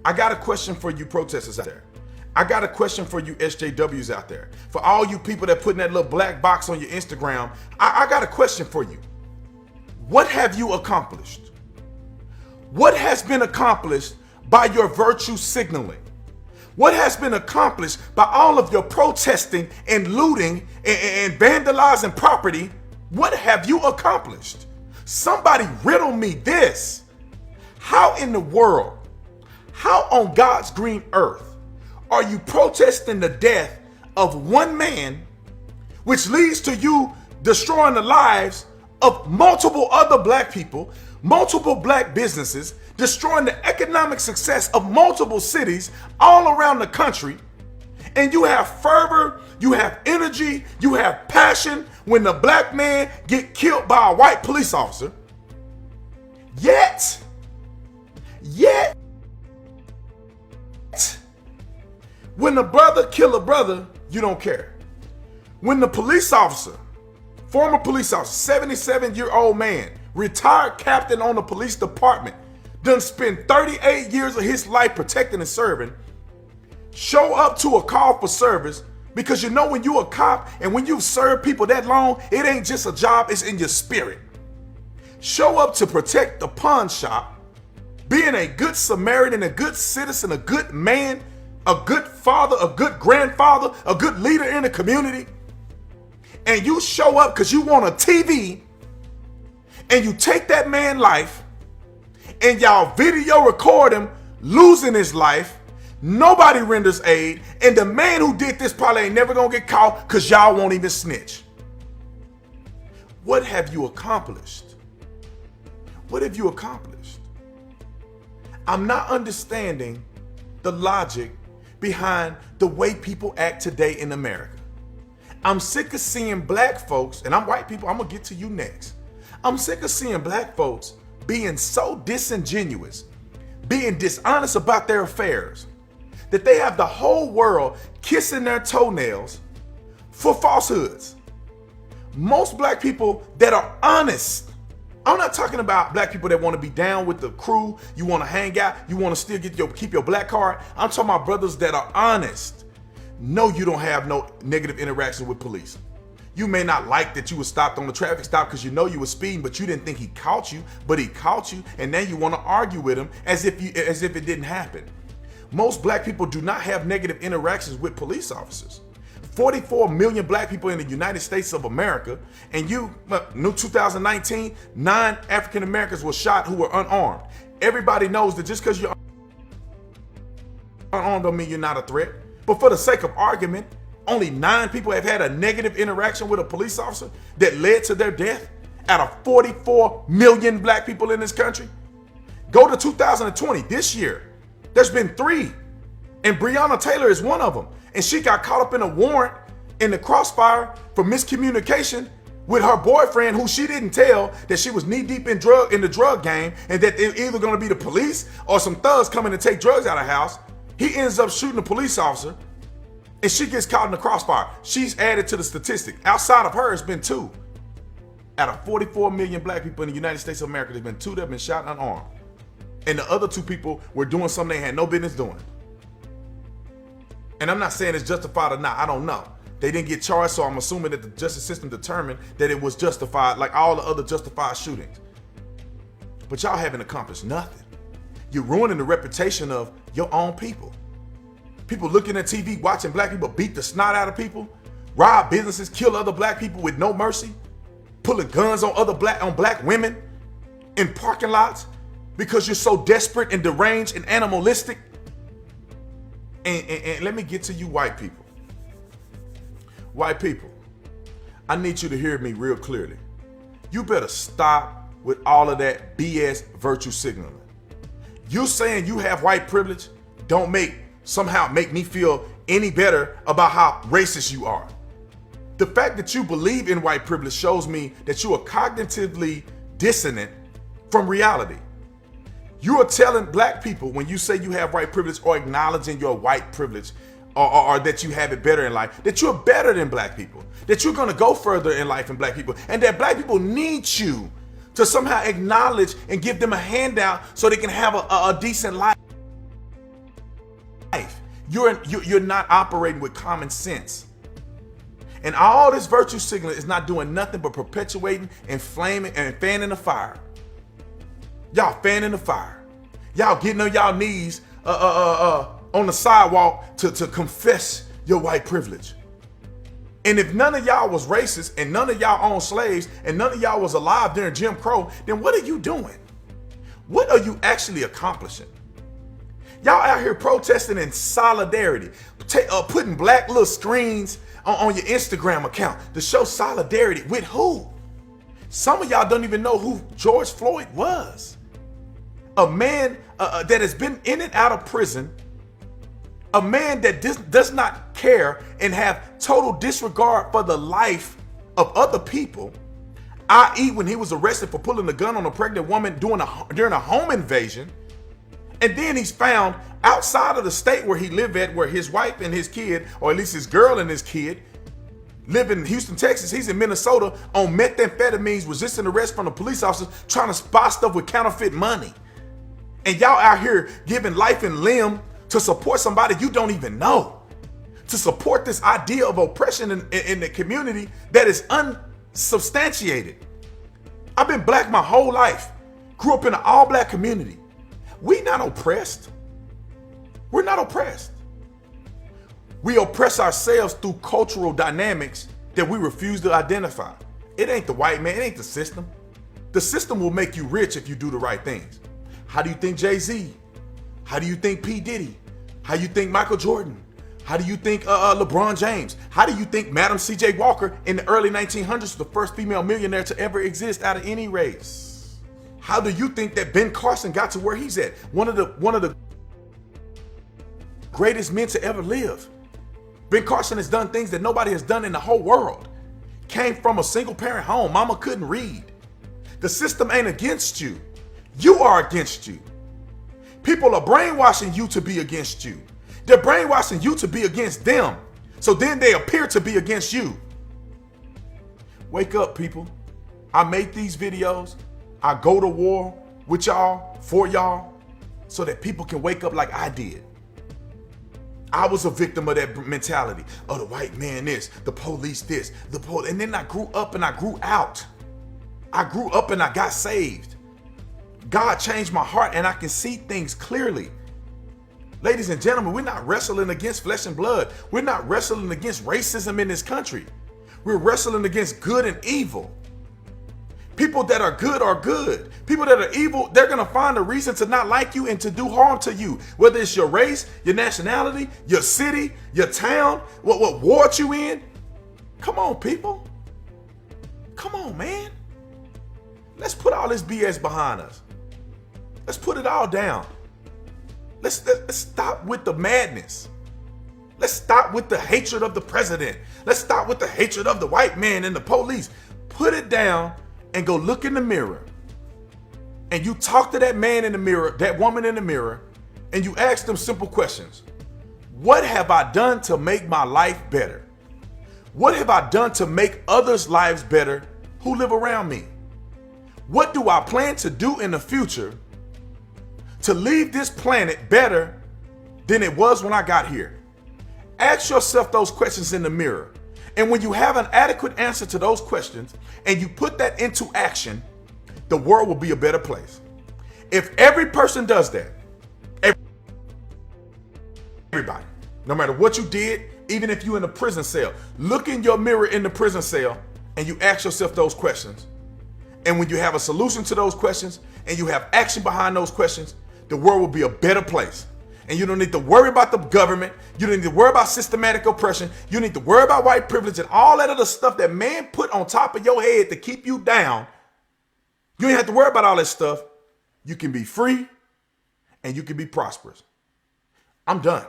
I got a question for you protesters out there. I got a question for you SJWs out there. For all you people that put in that little black box on your Instagram, I got a question for you. What have you accomplished? What has been accomplished by your virtue signaling? What has been accomplished by all of your protesting and looting and vandalizing property? What have you accomplished? Somebody riddle me this. How in the world, how on God's green earth are you protesting the death of one man, which leads to you destroying the lives of multiple other black people, multiple black businesses, destroying the economic success of multiple cities all around the country? And you have fervor, you have energy, you have passion when the black man get killed by a white police officer. Yet, when a brother kill a brother, you don't care. When the police officer, former police officer, 77-year-old man, retired captain on the police department, done spent 38 years of his life protecting and serving, show up to a call for service, because you know when you a cop and when you've served people that long, it ain't just a job, it's in your spirit. Show up to protect the pawn shop, being a good Samaritan, a good citizen, a good man, a good father, a good grandfather, a good leader in the community, and you show up because you want a TV, and you take that man's life, and y'all video record him losing his life, nobody renders aid, and the man who did this probably ain't never gonna get caught because y'all won't even snitch. What have you accomplished? What have you accomplished? I'm not understanding the logic behind the way people act today in America. I'm sick of seeing black folks, and I'm white people, I'm gonna get to you next. I'm sick of seeing black folks being so disingenuous, being dishonest about their affairs, that they have the whole world kissing their toenails for falsehoods. Most black people that are honest, I'm not talking about black people that want to be down with the crew, you want to hang out, you want to still keep your black card. I'm talking about brothers that are honest. No, you don't have no negative interaction with police. You may not like that you were stopped on the traffic stop because you know you were speeding, but you didn't think he caught you, but he caught you, and then you want to argue with him as if it didn't happen. Most black people do not have negative interactions with police officers. 44 million black people in the United States of America, and new 2019, 9 African Americans were shot who were unarmed. Everybody knows that just because you're unarmed don't mean you're not a threat. But for the sake of argument, only 9 people have had a negative interaction with a police officer that led to their death out of 44 million black people in this country. Go to 2020, this year, there's been 3, and Breonna Taylor is one of them. And she got caught up in a warrant in the crossfire for miscommunication with her boyfriend, who she didn't tell that she was knee deep in the drug game, and that they're either going to be the police or some thugs coming to take drugs out of the house. He ends up shooting a police officer, and she gets caught in the crossfire. She's added to the statistic. Outside of her, it's been 2. Out of 44 million black people in the United States of America, there's been 2 that have been shot unarmed. And the other 2 people were doing something they had no business doing. And I'm not saying it's justified or not, I don't know. They didn't get charged, so I'm assuming that the justice system determined that it was justified, like all the other justified shootings. But y'all haven't accomplished nothing. You're ruining the reputation of your own people. People looking at TV, watching black people beat the snot out of people, rob businesses, kill other black people with no mercy, pulling guns on black women in parking lots because you're so desperate and deranged and animalistic. And let me get to you white people. White people, I need you to hear me real clearly. You better stop with all of that BS virtue signaling. You saying you have white privilege don't somehow make me feel any better about how racist you are. The fact that you believe in white privilege shows me that you are cognitively dissonant from reality. You are telling black people, when you say you have white privilege or acknowledging your white privilege or that you have it better in life, that you're better than black people, that you're going to go further in life than black people, and that black people need you to somehow acknowledge and give them a handout so they can have a decent life. life. You're not operating with common sense. And all this virtue signaling is not doing nothing but perpetuating, inflaming, and fanning the fire. Y'all fanning the fire. Y'all getting on y'all knees on the sidewalk to confess your white privilege. And if none of y'all was racist and none of y'all owned slaves and none of y'all was alive during Jim Crow, then what are you doing? What are you actually accomplishing? Y'all out here protesting in solidarity, putting black little screens on your Instagram account to show solidarity with who? Some of y'all don't even know who George Floyd was. A man that has been in and out of prison, a man that does not care and have total disregard for the life of other people, i.e. when he was arrested for pulling a gun on a pregnant woman during a home invasion. And then he's found outside of the state where he lived at, where his wife and his kid, or at least his girl and his kid, live in Houston, Texas. He's in Minnesota on methamphetamines, resisting arrest from the police officers, trying to spy stuff with counterfeit money. And y'all out here giving life and limb to support somebody you don't even know, to support this idea of oppression in the community that is unsubstantiated. I've been black my whole life, grew up in an all-black community. We not oppressed. We're not oppressed. We oppress ourselves through cultural dynamics that we refuse to identify. It ain't the white man, it ain't the system. The system will make you rich if you do the right things. How do you think Jay-Z? How do you think P. Diddy? How do you think Michael Jordan? How do you think LeBron James? How do you think Madam C.J. Walker in the early 1900s was the first female millionaire to ever exist out of any race? How do you think that Ben Carson got to where he's at? One of the greatest men to ever live. Ben Carson has done things that nobody has done in the whole world. Came from a single parent home. Mama couldn't read. The system ain't against you. You are against you. People are brainwashing you to be against you. They're brainwashing you to be against them. So then they appear to be against you. Wake up, people. I make these videos. I go to war with y'all, for y'all, so that people can wake up like I did. I was a victim of that mentality. Oh, the white man this, the police this, and then I grew up and I grew out. I grew up and I got saved. God changed my heart and I can see things clearly. Ladies and gentlemen, we're not wrestling against flesh and blood. We're not wrestling against racism in this country. We're wrestling against good and evil. People that are good are good. People that are evil, they're going to find a reason to not like you and to do harm to you. Whether it's your race, your nationality, your city, your town, what ward you in. Come on, people. Come on, man. Let's put all this BS behind us. Let's put it all down. Let's stop with the madness. Let's stop with the hatred of the president. Let's stop with the hatred of the white man and the police. Put it down and go look in the mirror. And you talk to that man in the mirror, that woman in the mirror, and you ask them simple questions. What have I done to make my life better? What have I done to make others' lives better who live around me? What do I plan to do in the future to leave this planet better than it was when I got here? Ask yourself those questions in the mirror. And when you have an adequate answer to those questions and you put that into action, the world will be a better place. If every person does that, everybody, no matter what you did, even if you're in a prison cell, look in your mirror in the prison cell and you ask yourself those questions. And when you have a solution to those questions and you have action behind those questions, the world will be a better place. And you don't need to worry about the government. You don't need to worry about systematic oppression. You need to worry about white privilege and all that other stuff that man put on top of your head to keep you down. You ain't have to worry about all that stuff. You can be free and you can be prosperous. I'm done.